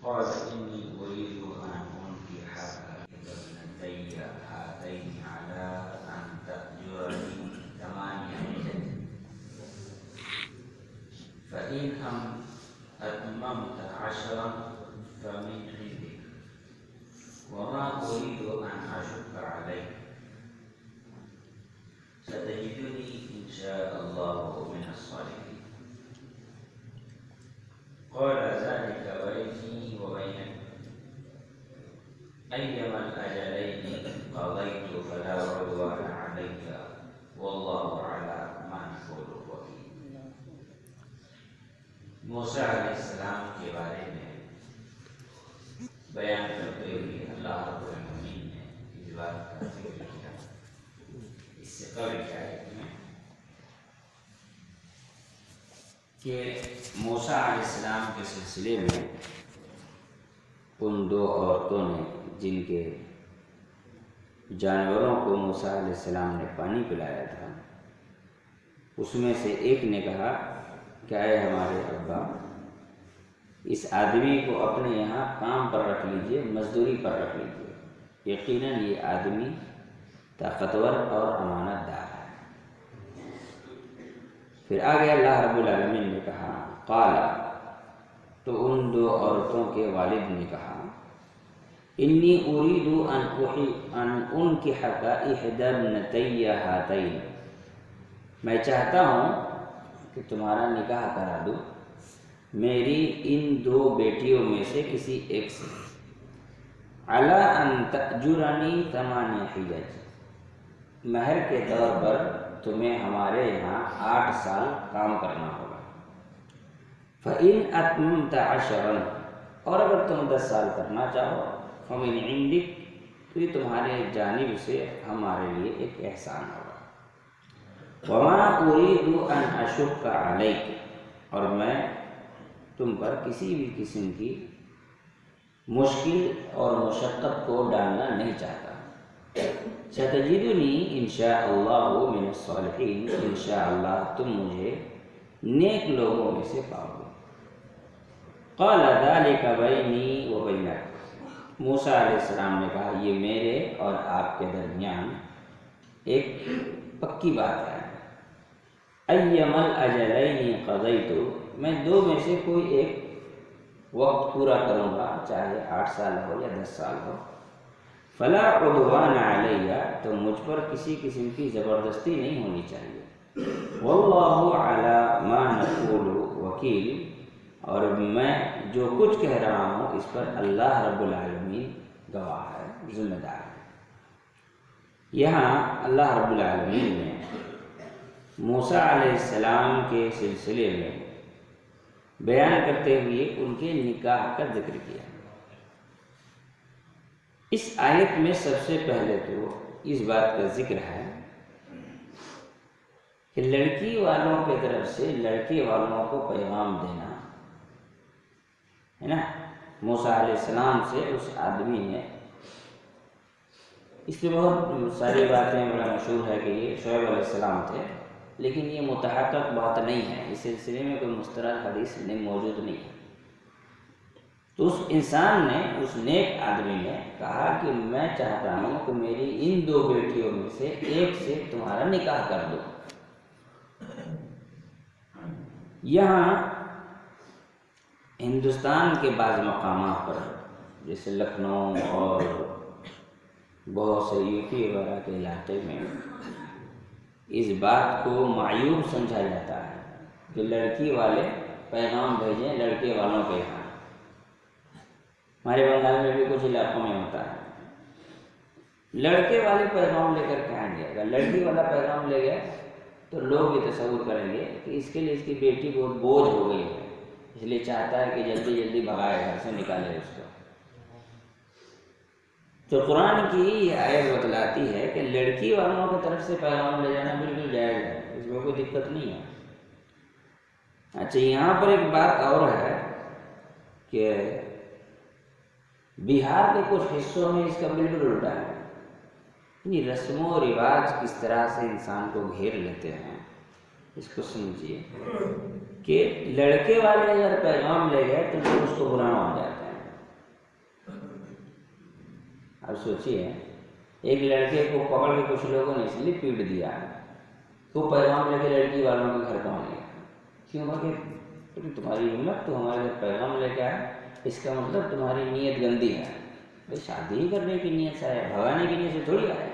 قال إني أريد أن أنكح ابنتي هاتين على أن تأجرني 8 حجج فإن أتممت 10 فمن عندك وما أريد أن أشق عليك ستجدني إن شاء الله من الصالحين. قال ذلك بيني وبينك أيما الأجلين قضيت فلا عدوان عليك والله على ما نقول وكيل. موسیٰ علیہ السلام کے بارے میں بیان کرتے ہوئے اللہ رب العالمین نے اس بات کا ذکر کیا اس سے قبل کی آیت میں کہ موسیٰ علیہ السلام کے سلسلے میں ان 2 عورتوں نے جن کے جانوروں کو موسیٰ علیہ السلام نے پانی پلایا تھا، اس میں سے ایک نے کہا کہ اے ہمارے ابا، اس آدمی کو اپنے یہاں کام پر رکھ لیجئے، مزدوری پر رکھ لیجئے، یقیناً یہ آدمی طاقتور اور امانت دار ہے۔ پھر آگے اللہ رب العالمین نے کہا قال، تو ان 2 عورتوں کے والد نے کہا انی اريد ان انکحک احدی ابنتی ہاتین، میں چاہتا ہوں کہ تمہارا نکاح کرا دوں میری ان 2 بیٹیوں میں سے کسی ایک سے، علی ان تأجرنی 8 حجج، مہر کے طور پر تمہیں ہمارے یہاں 8 سال کام کرنا ہوگا، فإن أتممت 10، اور اگر تم 10 سال کرنا چاہو، فمن عندک، تو یہ تمہارے جانب سے ہمارے لیے ایک احسان ہوگا، وما اريد ان اشق علیک، اور میں تم پر کسی بھی قسم کی مشکل اور مشقت کو ڈالنا نہیں چاہتا، ستجدنی انشاء اللہ من الصالحین، انشاءاللہ تم مجھے نیک لوگوں میں سے پاؤ گے۔ قال ذلک بینی و بینک، موسیٰ علیہ السلام نے کہا یہ میرے اور آپ کے درمیان ایک پکی بات ہے، ایما الاجلین قضیت، میں 2 میں سے کوئی ایک وقت پورا کروں گا، چاہے 8 سال ہو یا 10 سال ہو، فلا عدوان علیہ، تو مجھ پر کسی قسم کی زبردستی نہیں ہونی چاہیے، واللہ علی ما نقول وکیل، اور میں جو کچھ کہہ رہا ہوں اس پر اللہ رب العالمین گواہ ہے، ذمہ دار ہے۔ یہاں اللہ رب العالمین نے موسیٰ علیہ السلام کے سلسلے میں بیان کرتے ہوئے ان کے نکاح کا ذکر کیا۔ اس آیت میں سب سے پہلے تو اس بات کا ذکر ہے کہ لڑکی والوں کی طرف سے لڑکے والوں کو پیغام دینا ہے نا۔ موسیٰ علیہ السلام سے اس آدمی نے، اس پہ بہت ساری باتیں، بڑا مشہور ہے کہ یہ شعیب علیہ السلام تھے، لیکن یہ متحقق بات نہیں ہے، اس سلسلے میں کوئی مستند حدیث موجود نہیں ہے۔ تو اس انسان نے، اس نیک آدمی نے کہا کہ میں چاہتا ہوں کہ میری ان 2 بیٹیوں میں سے ایک سے تمہارا نکاح کر دو۔ یہاں ہندوستان کے بعض مقامات پر جیسے لکھنؤ اور بہت سے یو پی وغیرہ کے علاقے میں اس بات کو معیوب سمجھا جاتا ہے کہ لڑکی والے پیغام بھیجیں لڑکے والوں کے یہاں۔ ہمارے بنگال میں بھی کچھ علاقوں میں ہوتا ہے، لڑکے والے پیغام لے کر کے آئیں گے، اگر لڑکی والا پیغام لے گئے تو لوگ یہ تصور کریں گے کہ اس کے لیے اس کی بیٹی بہت بوجھ ہو گئی ہے، اس لیے چاہتا ہے کہ جلدی جلدی بھگائے، گھر سے نکالے اس کو۔ تو قرآن کی یہ آیت بتلاتی ہے کہ لڑکی والوں کی طرف سے پیغام لے جانا بالکل جائز ہے، اس میں کوئی دقت نہیں ہے۔ اچھا، یہاں پر ایک بات اور ہے کہ بہار کے کچھ حصوں میں اس کا بالکل الٹا ہے، یہ رسم و رواج کس طرح سے انسان کو گھیر لیتے ہیں، اس کو سمجھیے کہ لڑکے والے اگر پیغام لے گئے تو لوگ اس کو برا مان جاتے ہیں، اب سوچیے ایک لڑکے کو پکڑ کے کچھ لوگوں نے اس لیے پیٹ دیا تو پیغام لے کے لڑکی والوں کے گھر پہنچ گیا. کیوں کہ تمہاری ہمت تو ہمارے گھر پیغام لے کے آئے، اس کا مطلب تمہاری نیت گندی ہے. بھائی شادی ہی کرنے کی نیت سے آیا، بھگانے کی نیت سے تھوڑی آیا.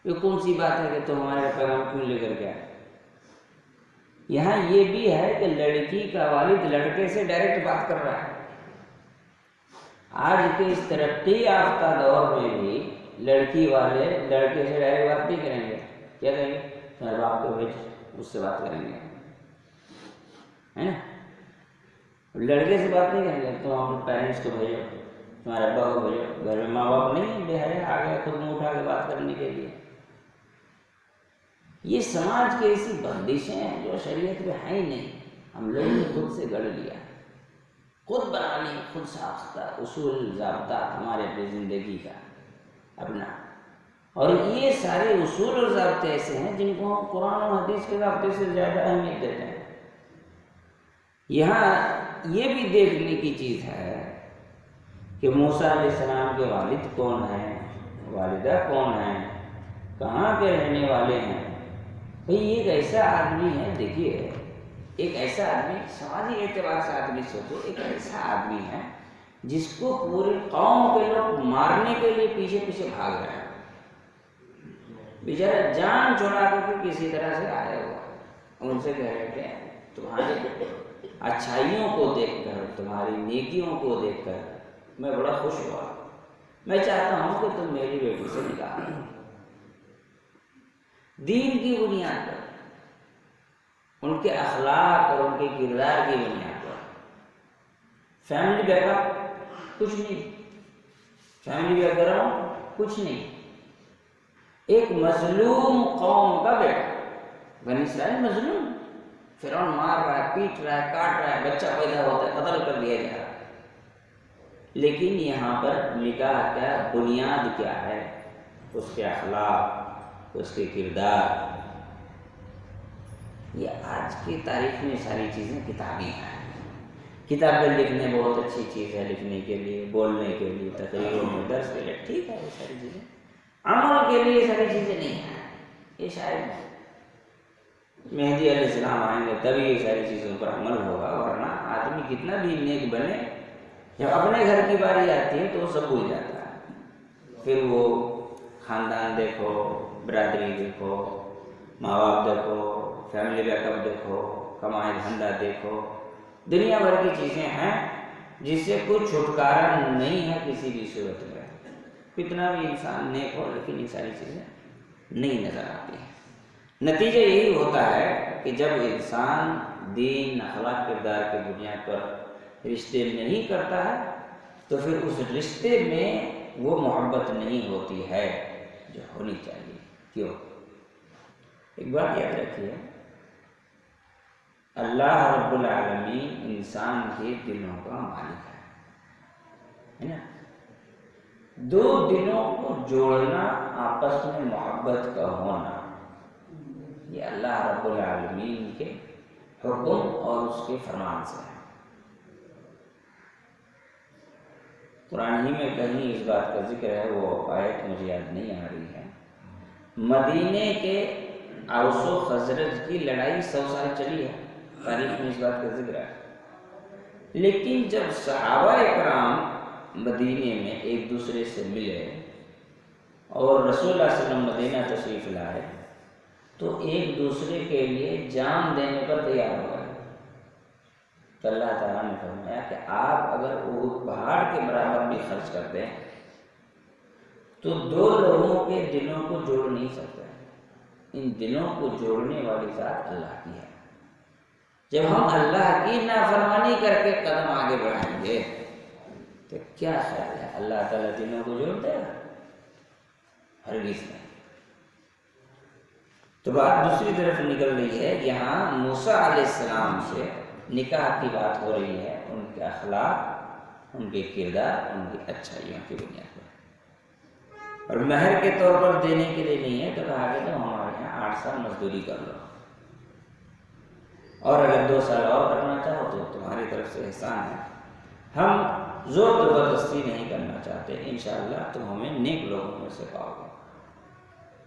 یہ کون سی بات ہے کہ تم ہمارے گھر پیغام کیوں لے کر کے آئے؟ یہاں یہ بھی ہے کہ لڑکی کا والد لڑکے سے ڈائریکٹ بات کر رہا ہے. آج کے اس ترقی یافتہ دور میں بھی لڑکی والے لڑکے سے ڈائریکٹ بات نہیں کریں گے. کیا کہیں گے؟ تمہارے باپ کو بھیج، اس سے بات کریں گے، ہے نا. لڑکے سے بات نہیں کریں گے، تم اپنے پیرنٹس کو بھیجو، تمہارے ابا کو بھیجو. گھر میں ماں باپ نہیں بے حیا آ گئے خود منہ اٹھا کے بات کرنے کے لیے. یہ سماج کی ایسی بندشیں ہیں جو شریعت میں ہیں ہی نہیں، ہم لوگوں نے خود سے گڑھ لیا، خود بنا لی، خود ساختہ اصول ضابطہ ہمارے اپنی زندگی کا اپنا. اور یہ سارے اصول اور ضابطے ایسے ہیں جن کو ہم قرآن و حدیث کے ضابطے سے زیادہ اہمیت دیتے ہیں. یہاں یہ بھی دیکھنے کی چیز ہے کہ موسیٰ علیہ السلام کے والد کون ہیں، والدہ کون ہیں، کہاں کے رہنے والے ہیں. بھئی یہ ایک ایسا آدمی ہے، دیکھیے ایک ایسا آدمی، سماجی اعتبار سے آدمی سوچو، ایک ایسا آدمی ہے جس کو پورے قوم کے لوگ مارنے کے لیے پیچھے پیچھے بھاگ رہے ہیں. بیچارہ جان چھڑا کر کے کسی طرح سے آیا ہوا، ان سے کہہ رہے کہ تمہاری اچھائیوں کو دیکھ کر، تمہاری نیکیوں کو دیکھ کر میں بڑا خوش ہوا، میں چاہتا ہوں کہ تم میری بیٹی سے نکاح کرو. دین کی بنیاد پر، ان کے اخلاق اور ان کے کردار کی بنیاد پر. فیملی بیک اپ کچھ نہیں، فیملی بیک گراؤنڈ کچھ نہیں. ایک مظلوم قوم کا بیٹا، بنی اسرائیل مظلوم، فرعون مار رہا ہے، پیٹ رہا ہے، کاٹ رہا ہے، بچہ پیدا ہوتا ہے قتل کر دیا جا رہا ہے. لیکن یہاں پر نکاح کا بنیاد کیا ہے؟ اس کے اخلاق، اس کے کردار. یہ آج کی تاریخ میں ساری چیزیں کتابی ہیں. کتابیں لکھنے بہت اچھی چیز ہے، لکھنے کے لیے، بولنے کے لیے، تقریروں میں، درس کے لیے ٹھیک ہے. یہ ساری چیزیں عمل کے لیے ساری چیزیں نہیں ہیں. یہ شاید مہدی علیہ السلام آئیں گے تبھی یہ ساری چیزوں پر عمل ہوگا، ورنہ آدمی کتنا بھی نیک بنے، جب اپنے گھر کی باری آتی ہے تو وہ سب بھول جاتا ہے. پھر وہ خاندان دیکھو، برادری دیکھو، ماں باپ دیکھو، فیملی بیک اپ دیکھو، کمائی دھندا دیکھو، دنیا بھر کی چیزیں ہیں جس سے کوئی چھٹکارا نہیں ہے کسی بھی صورت میں. کتنا بھی انسان نیک ہو لیکن یہ ساری چیزیں نہیں نظر آتی ہیں. نتیجہ یہی ہوتا ہے کہ جب انسان دین، اخلاق، کردار کی بنیاد پر رشتے نہیں کرتا ہے تو پھر اس رشتے میں وہ محبت نہیں ہوتی ہے جو ہونی چاہیے. کیوں؟ ایک بات یاد رکھیے، اللہ رب العالمین انسان کے دلوں کا مالک ہے نا. دو دلوں کو جوڑنا، آپس میں محبت کا ہونا، یہ اللہ رب العالمین کے حکم اور اس کے فرمان سے ہے. قرآن ہی میں کہیں اس بات کا ذکر ہے، وہ آیت مجھے یاد نہیں آ رہی ہے. مدینے کے اوس و خزرج کی لڑائی 100 سال چلی ہے، تاریخ میں اس بات کا ذکر ہے. لیکن جب صحابہ اکرام مدینے میں ایک دوسرے سے ملے اور رسول اللہ صلی اللہ علیہ وسلم مدینہ تشریف لائے تو ایک دوسرے کے لیے جان دینے پر تیار ہو گئے. تو اللہ تعالیٰ نے فرمایا کہ آپ اگر احد پہاڑ کے برابر بھی خرچ کرتے ہیں تو دو لوگوں کے دلوں کو جوڑ نہیں سکتے. ان دلوں کو جوڑنے والی ذات اللہ کی ہے. جب ہم اللہ کی نافرمانی کر کے قدم آگے بڑھائیں گے تو کیا خیال ہے اللہ تعالیٰ دلوں کو جوڑ دے گا؟ ہرگز نہیں. تو بات دوسری طرف نکل رہی ہے. یہاں موسیٰ علیہ السلام سے نکاح کی بات ہو رہی ہے، ان کے اخلاق، ان کے کردار، ان کی اچھائیوں کی بنیاد پر. اور مہر کے طور پر دینے کے لیے نہیں ہے تو کہا کہ تم ہمارے یہاں 8 سال مزدوری کر لو، اور اگر 2 سال اور کرنا چاہو تو تمہاری طرف سے احسان ہے، ہم زور زبردستی نہیں کرنا چاہتے، انشاءاللہ تم ہمیں نیک لوگوں میں سے پاؤ گے۔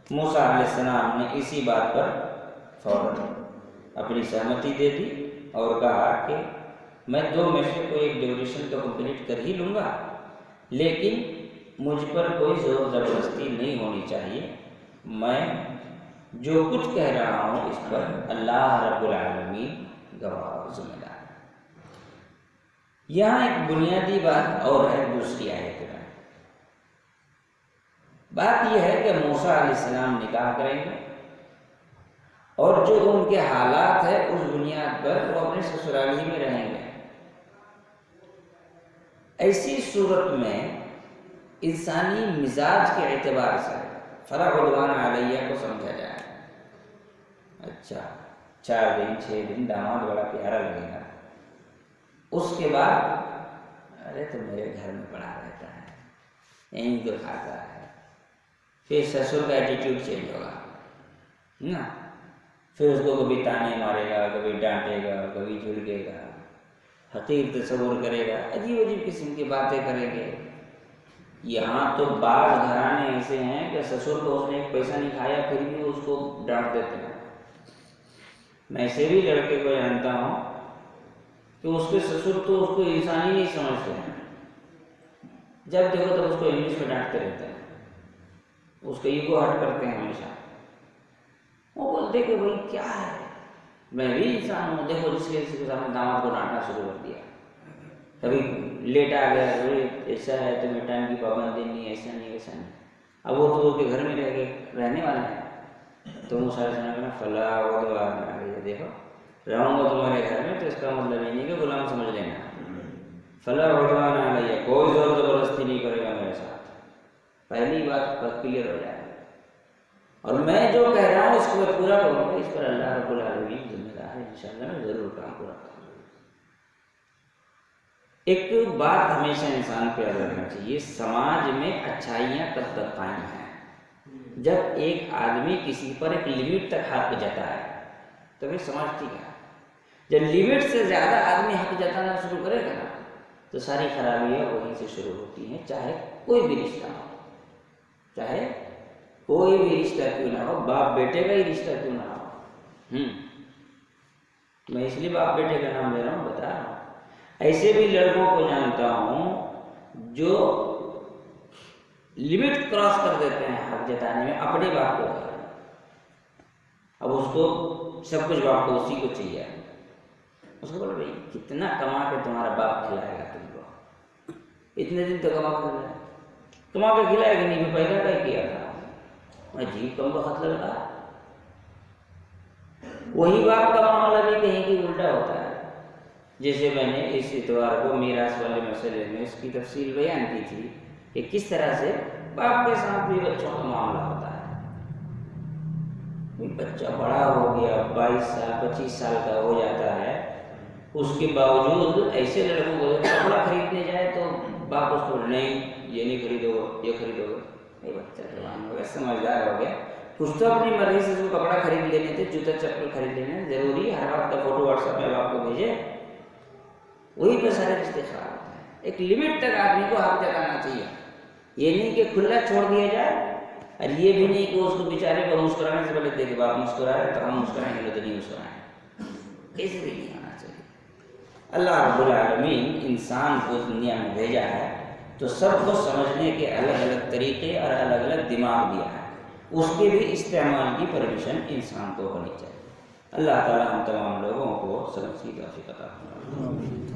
موسیٰ علیہ السلام نے اسی بات پر فوراً اپنی سہمتی دے دی اور کہا کہ میں 2 میں سے کوئی ایک ڈیوریشن تو کمپلیٹ کر ہی لوں گا، لیکن مجھ پر کوئی زور زبردستی نہیں ہونی چاہیے، میں جو کچھ کہہ رہا ہوں اس پر اللہ رب العالمین گواہ و ذمہ دار ہے۔ یہاں ایک بنیادی بات اور ہے دوسری آیت میں، بات یہ ہے کہ موسیٰ علیہ السلام نکاح کریں گے اور جو ان کے حالات ہیں اس بنیاد پر وہ اپنے سسرال ہی میں رہیں گے۔ ایسی صورت میں انسانی مزاج کے اعتبار سے فلا عدوان علیہ کو سمجھا جائے۔ اچھا 4 دن 6 دن داماد بڑا پیارا لگے گا، اس کے بعد ارے تو میرے گھر میں پڑا رہتا ہے، یہیں تو کھاتا ہے، پھر سسر کا ایٹیٹیوڈ چینج ہوگا نا، پھر اس کو کبھی تانے مارے گا، کبھی ڈانٹے گا، کبھی جھڑکے گا، حقیر تصور کرے گا، عجیب عجیب قسم کی باتیں کریں گے۔ یہاں تو بعض گھرانے ایسے ہیں کہ سسر کو اس نے ایک پیسہ نہیں کھایا پھر بھی اس کو ڈانٹ دیتے ہیں۔ میں ایسے بھی لڑکے کو جانتا ہوں کہ اس کے سسر تو اس کو انسان ہی نہیں سمجھتے ہیں، جب دیکھو تب اس کو انگلش میں ڈانٹتے رہتے ہیں، اس کا ایگو ہرٹ کرتے ہیں ہمیشہ۔ وہ بولتے کہ بھائی کیا ہے، میں بھی انسان ہوں، دیکھو جس کے سامنے داماد کو ڈانٹنا شروع کر دیا، کبھی لیٹ آ گیا، ایسا ہے تمہیں ٹائم کی پابندی نہیں، ایسا نہیں ویسا نہیں۔ اب وہ تو کے گھر میں رہنے والے ہیں، تو موسیٰ علیہ السلام کہنا فلا عدوان علیہ، دیکھو رہوں گا تمہارے گھر میں تو اس کا مطلب یہ نہیں کہ غلام سمجھ لینا، فلا عدوان علیہ، کوئی زور زبردستی نہیں کرے گا میرے ساتھ، پہلی بات کلیئر ہو جائے۔ اور میں جو کہہ رہا ہوں اس کو میں پورا کروں گا، اس پر اللہ رب العالمین ذمہ دار ہے، انشاءاللہ میں ضرور کام پورا کروں گا۔ ایک بات ہمیشہ انسان کو یاد رکھنا چاہیے، سماج میں اچھائیاں تب تک قائم ہیں جب ایک آدمی کسی پر ایک لمٹ تک حق جتائے، تبھی سماج ٹھیک ہے۔ جب لمٹ سے زیادہ آدمی حق جتانا شروع کرے گا نا تو ساری خرابیاں وہیں سے شروع ہوتی ہیں، چاہے کوئی بھی رشتہ ہو، چاہے کوئی بھی رشتہ کیوں نہ ہو، باپ بیٹے کا ہی رشتہ کیوں نہ ہو۔ میں اس لیے باپ بیٹے کا نام لے رہا ہوں، بتا رہا ہوں۔ ایسے بھی لڑکوں کو جانتا ہوں جو لمٹ کراس کر دیتے ہیں حق جتانے میں اپنے باپ کو، اب اس کو سب کچھ باپ کو اسی کو چاہیے، اس کو بولے بھائی کتنا کما کے تمہارا باپ کھلائے گا تم کو، اتنے دن تو کما کے کھلائے گا نہیں، میں پیدا کیا کیا تھا، میں جی کم وقت لگتا۔ وہی باپ کا معاملہ بھی کہیں کی الٹا ہوتا ہے، جیسے میں نے اس اتوار کو میراث والے مسئلے میں اس کی تفصیل بیان کی تھی کہ کس طرح سے باپ کے ساتھ بھی بچوں کا معاملہ ہوتا ہے۔ بچہ بڑا ہو گیا، 22 سال 25 سال کا ہو جاتا ہے، اس کے باوجود ایسے لڑکوں کو کپڑا خریدنے جائے تو باپ اس کو نہیں یہ نہیں خریدو گے، یہ خریدو گے، بچہ جوان ہو گیا، سمجھدار ہو گیا، کچھ تو اپنی مرضی سے اس کو کپڑا خرید لینے تھے، جوتا چپل خرید لینے، ضروری ہر بات کا فوٹو واٹس ایپ میں باپ کو بھیجے، وہی پہ سارے رشتے خراب ہوتے ہیں۔ ایک لمٹ تک آدمی کو حق جتانا چاہیے، یہ نہیں کہ کھلا چھوڑ دیا جائے، اور یہ بھی نہیں کہ اس کو بیچارے کو مسکرانے سے پہلے دیکھے باپ مسکرا رہے تو ہم مسکرائیں گے تو نہیں مسکرائیں، ایسے بھی نہیں ہونا چاہیے۔ اللہ رب العالمین انسان کو دنیا میں بھیجا ہے تو سب کو سمجھنے کے الگ الگ طریقے اور الگ الگ دماغ دیا ہے، اس کے بھی استعمال کی پرمیشن انسان کو ہونی چاہیے۔ اللہ تعالی ہم تمام لوگوں کو سمجھ کی توفیق عطا فرمائے۔